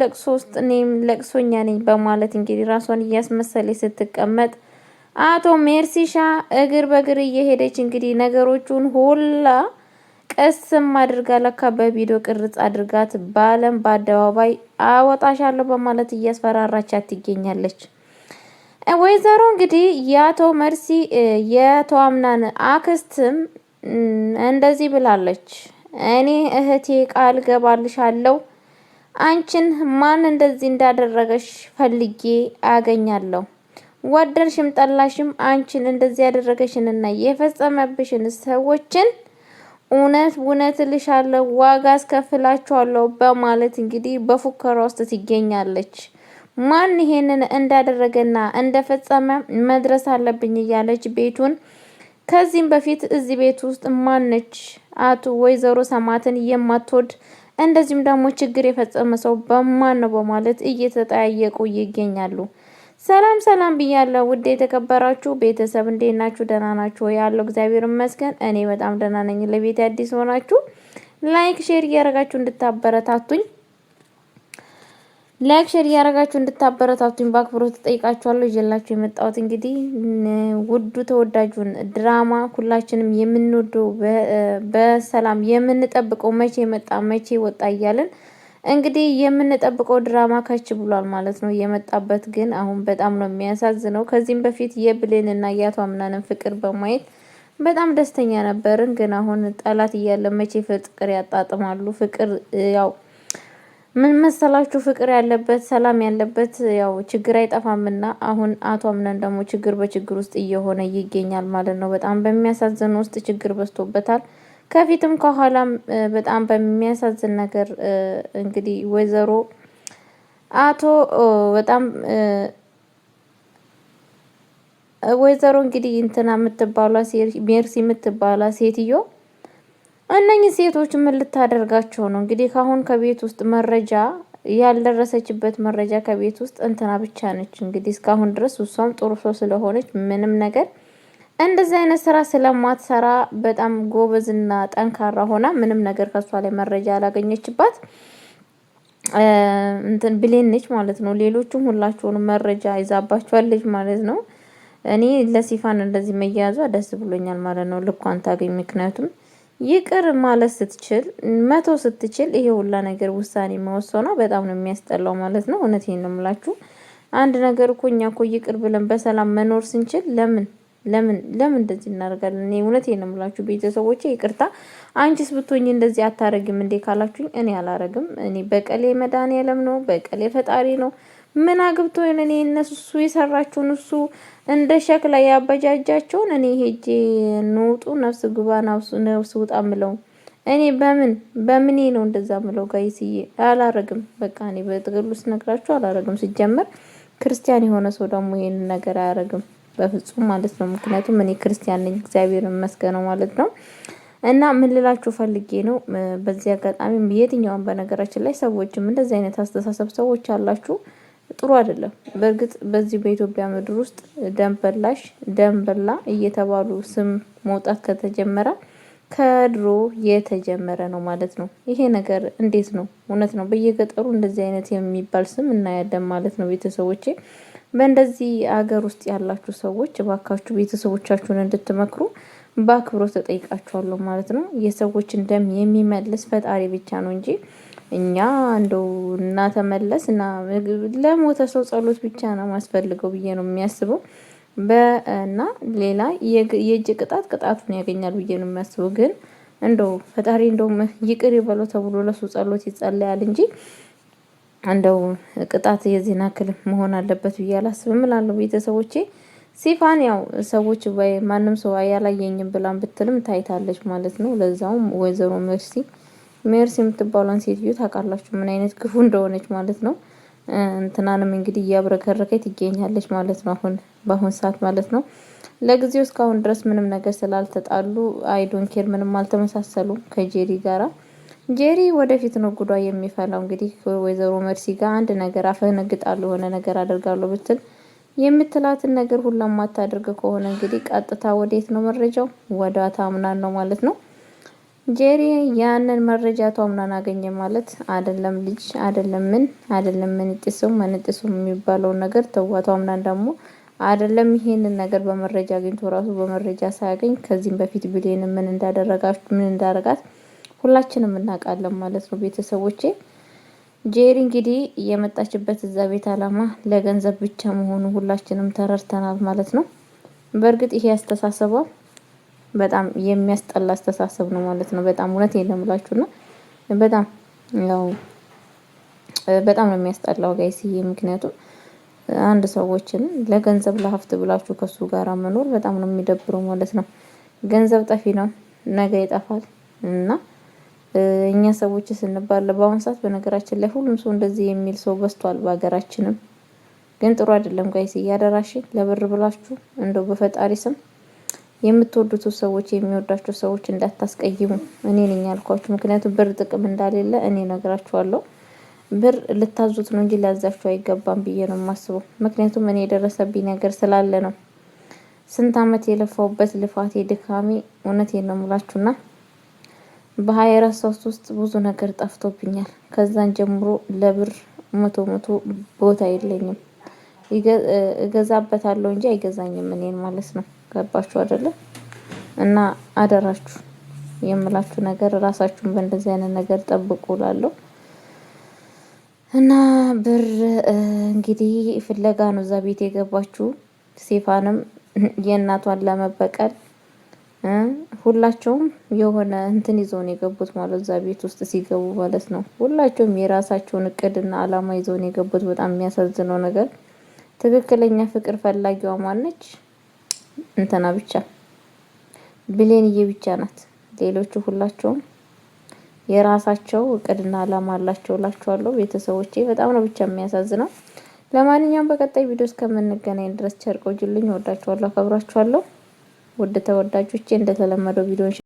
ለቅሶ ውስጥ እኔም ለቅሶኛ ነኝ በማለት እንግዲህ ራሷን እያስመሰለች ስትቀመጥ አቶ ሜርሲሻ እግር በእግር እየሄደች እንግዲህ ነገሮቹን ሁላ ቀስም አድርጋ ለካ በቪዲዮ ቅርጽ አድርጋት በአለም በአደባባይ አወጣሻለሁ በማለት እያስፈራራቻት ትገኛለች። ወይዘሮ እንግዲህ የአቶ መርሲ የአቶ አምናን አክስትም እንደዚህ ብላለች። እኔ እህቴ ቃል ገባልሻለሁ አንቺን ማን እንደዚህ እንዳደረገሽ ፈልጌ አገኛለሁ። ወደድሽም ጠላሽም አንቺን እንደዚህ ያደረገሽንና የፈጸመብሽን ሰዎችን እውነት ልሻለሁ ዋጋ አስከፍላችኋለሁ በማለት እንግዲህ በፉከራ ውስጥ ትገኛለች። ማን ይሄንን እንዳደረገና እንደፈጸመ መድረስ አለብኝ እያለች ቤቱን ከዚህም በፊት እዚህ ቤት ውስጥ ማነች አቶ ወይዘሮ ሰማትን የማትወድ እንደዚህም ደግሞ ችግር የፈጸመ ሰው በማን ነው በማለት እየተጠያየቁ ይገኛሉ። ሰላም ብያለሁ ውድ የተከበራችሁ ቤተሰብ እንዴት ናችሁ? ደህና ናችሁ ወይ? ያለው እግዚአብሔር ይመስገን እኔ በጣም ደህና ነኝ። ለቤት አዲስ ሆናችሁ ላይክ ሼር እያደረጋችሁ እንድታበረታቱኝ በአክብሮት ተጠይቃችኋለሁ። ይዤላችሁ የመጣሁት እንግዲህ ውዱ ተወዳጁን ድራማ ሁላችንም የምንወደው በሰላም የምንጠብቀው መቼ መጣ መቼ ወጣ እያልን እንግዲህ የምንጠብቀው ድራማ ከች ብሏል ማለት ነው። የመጣበት ግን አሁን በጣም ነው የሚያሳዝነው። ከዚህም በፊት የብሌንና የአቶ አምናንን ፍቅር በማየት በጣም ደስተኛ ነበርን። ግን አሁን ጠላት እያለ መቼ ፍቅር ያጣጥማሉ? ፍቅር ያው ምን መሰላችሁ? ፍቅር ያለበት ሰላም ያለበት ያው ችግር አይጠፋምና አሁን አቶ አምናን ደግሞ ችግር በችግር ውስጥ እየሆነ ይገኛል ማለት ነው። በጣም በሚያሳዝን ውስጥ ችግር በዝቶበታል። ከፊትም ከኋላም በጣም በሚያሳዝን ነገር እንግዲህ ወይዘሮ አቶ በጣም ወይዘሮ እንግዲህ እንትና የምትባሏ ሜርሲ የምትባሏ ሴትዮ እነኚህ ሴቶች ምን ልታደርጋቸው ነው? እንግዲህ ካሁን ከቤት ውስጥ መረጃ ያልደረሰችበት መረጃ ከቤት ውስጥ እንትና ብቻ ነች። እንግዲህ እስካሁን ድረስ እሷም ጥሩ ሰው ስለሆነች ምንም ነገር እንደዚህ አይነት ስራ ስለማትሰራ በጣም ጎበዝና ጠንካራ ሆና ምንም ነገር ከሷ ላይ መረጃ ያላገኘችባት እንትን ብሌን ነች ማለት ነው። ሌሎቹም ሁላቸውንም መረጃ ይዛባቸዋለች ማለት ነው። እኔ ለሲፋን እንደዚህ መያዟ ደስ ብሎኛል ማለት ነው። ልኳን ታገኝ። ምክንያቱም ይቅር ማለት ስትችል መተው ስትችል ይሄ ሁላ ነገር ውሳኔ መወሰኗ በጣም ነው የሚያስጠላው ማለት ነው። እውነቴን ነው የምላችሁ። አንድ ነገር እኮ እኛ እኮ ይቅር ብለን በሰላም መኖር ስንችል ለምን እንደዚህ እናደርጋለን? እኔ እውነቴን ነው የምላችሁ ቤተሰቦቼ፣ ይቅርታ አንቺስ ብትሆኚ እንደዚህ አታረግም እንዴ ካላችሁኝ እኔ አላረግም። እኔ በቀሌ መድኃኒዓለም ነው፣ በቀሌ ፈጣሪ ነው። ምን አግብቶ እኔ እነሱ የሰራችውን እሱ እንደ ሸክላ ያበጃጃቸውን እኔ ሄጄ ንውጡ ነፍስ ግባ ነፍስ ውጣ ምለው እኔ በምን ነው እንደዛ ምለው? ጋይስዬ አላረግም። በቃ እኔ በጥቅሉ ስነግራችሁ አላረግም። ሲጀመር ክርስቲያን የሆነ ሰው ደግሞ ይሄንን ነገር አያረግም በፍጹም ማለት ነው። ምክንያቱም እኔ ክርስቲያን ነኝ እግዚአብሔር ይመስገነው ማለት ነው። እና ምን ልላችሁ ፈልጌ ነው በዚህ አጋጣሚ የትኛውም በነገራችን ላይ ሰዎችም እንደዚህ አይነት አስተሳሰብ ሰዎች አላችሁ ጥሩ አይደለም። በእርግጥ በዚህ በኢትዮጵያ ምድር ውስጥ ደንበላ እየተባሉ ስም መውጣት ከተጀመረ ከድሮ የተጀመረ ነው ማለት ነው። ይሄ ነገር እንዴት ነው? እውነት ነው። በየገጠሩ እንደዚህ አይነት የሚባል ስም እናያለን ማለት ነው። ቤተሰቦቼ በእንደዚህ አገር ውስጥ ያላችሁ ሰዎች እባካችሁ ቤተሰቦቻችሁን እንድትመክሩ በአክብሮት ተጠይቃችኋለሁ ማለት ነው። የሰዎችን ደም የሚመልስ ፈጣሪ ብቻ ነው እንጂ እኛ እንደው እና ተመለስ እና ለሞተ ሰው ጸሎት ብቻ ነው ማስፈልገው ብዬ ነው የሚያስበው። እና ሌላ የእጅ ቅጣቱን ያገኛል ብዬ ነው የሚያስበው። ግን እንደው ፈጣሪ እንደው ይቅር ይበለው ተብሎ ለሱ ጸሎት ይጸለያል እንጂ እንደው ቅጣት የዚህን ያክል መሆን አለበት ብዬ አላስብም እላለሁ ቤተሰቦቼ። ሲፋን ያው ሰዎች ማንም ሰው አያላየኝም ብላን ብትልም ታይታለች ማለት ነው። ለዛውም ወይዘሮ ሜርሲ የምትባሏን ሴትዮ ታውቃላችሁ ምን አይነት ክፉ እንደሆነች ማለት ነው። እንትናንም እንግዲህ እያብረከረከች ትገኛለች ማለት ነው። በአሁን ሰዓት ማለት ነው። ለጊዜው እስካሁን ድረስ ምንም ነገር ስላልተጣሉ አይዶን ኬር ምንም አልተመሳሰሉም ከጄሪ ጋራ። ጄሪ ወደፊት ነው ጉዷ የሚፈላው። እንግዲህ ወይዘሮ ሜርሲ ጋር አንድ ነገር አፈነግጣለሁ ሆነ ነገር አደርጋለሁ ብትል የምትላትን ነገር ሁላ ማታደርግ ከሆነ እንግዲህ ቀጥታ ወዴት ነው መረጃው? ወደ አቶ አምናን ነው ማለት ነው። ጄሪ ያንን መረጃ ተምናን አገኘ ማለት አይደለም። ልጅ አይደለም ምን ጥሱ የሚባለው ነገር ተዋቷ ምናን ደግሞ አይደለም። ይሄንን ነገር በመረጃ አግኝቶ ራሱ በመረጃ ሳያገኝ ከዚህም በፊት ብሌን ምን እንዳደረጋት ሁላችንም እናውቃለን ማለት ነው ቤተሰቦቼ። ጄሪ እንግዲህ የመጣችበት እዛ ቤት አላማ ለገንዘብ ብቻ መሆኑ ሁላችንም ተረድተናል ማለት ነው። በእርግጥ ይሄ አስተሳሰቧ በጣም የሚያስጠላ አስተሳሰብ ነው ማለት ነው። በጣም እውነት የለምላችሁና በጣም ያው በጣም ነው የሚያስጠላው ጋይስዬ። ምክንያቱም አንድ ሰዎችን ለገንዘብ ለሀብት ብላችሁ ከሱ ጋር መኖር በጣም ነው የሚደብረው ማለት ነው። ገንዘብ ጠፊ ነው፣ ነገ ይጠፋል እና እኛ ሰዎች ስንባል በአሁኑ ሰዓት በነገራችን ላይ ሁሉም ሰው እንደዚህ የሚል ሰው በዝቷል በሀገራችንም። ግን ጥሩ አይደለም ጋይስ። እያደራሽ ለብር ብላችሁ እንደው በፈጣሪ ስም የምትወዱት ሰዎች የሚወዳቸው ሰዎች እንዳታስቀይሙ እኔ ነኝ ያልኳችሁ። ምክንያቱም ብር ጥቅም እንዳሌለ እኔ ነግራችኋለሁ። ብር ልታዙት ነው እንጂ ሊያዛችሁ አይገባም ብዬ ነው የማስበው። ምክንያቱም እኔ የደረሰብኝ ነገር ስላለ ነው። ስንት አመት የለፋውበት ልፋቴ ድካሜ እውነቴን ነው የምላችሁና በ24 ሰዓት ውስጥ ብዙ ነገር ጠፍቶብኛል። ከዛን ጀምሮ ለብር መቶ ቦታ የለኝም። እገዛበታለሁ እንጂ አይገዛኝም እኔን ማለት ነው። ገባችሁ አይደለ? እና አደራችሁ የምላችሁ ነገር ራሳችሁን በእንደዚህ አይነት ነገር ጠብቁ እላለሁ። እና ብር እንግዲህ ፍለጋ ነው እዛ ቤት የገባችሁ። ሴፋንም የእናቷን ለመበቀል ሁላቸውም የሆነ እንትን ይዘው ነው የገቡት ማለት እዛ ቤት ውስጥ ሲገቡ ማለት ነው። ሁላቸውም የራሳቸውን እቅድና አላማ ይዘው ነው የገቡት። በጣም የሚያሳዝነው ነገር ትክክለኛ ፍቅር ፈላጊዋ ማነች? እንትና ብቻ ብሌንዬ ብቻ ናት። ሌሎቹ ሁላቸውም የራሳቸው እቅድና አላማ አላቸው እላችኋለሁ ቤተሰቦቼ። በጣም ነው ብቻ የሚያሳዝነው። ለማንኛውም በቀጣይ ቪዲዮ እስከምንገናኝ ድረስ ቸር ቆዩልኝ። ወዳችኋለሁ፣ አከብራችኋለሁ። ውድ ተወዳጆቼ እንደተለመደው ቪዲዮን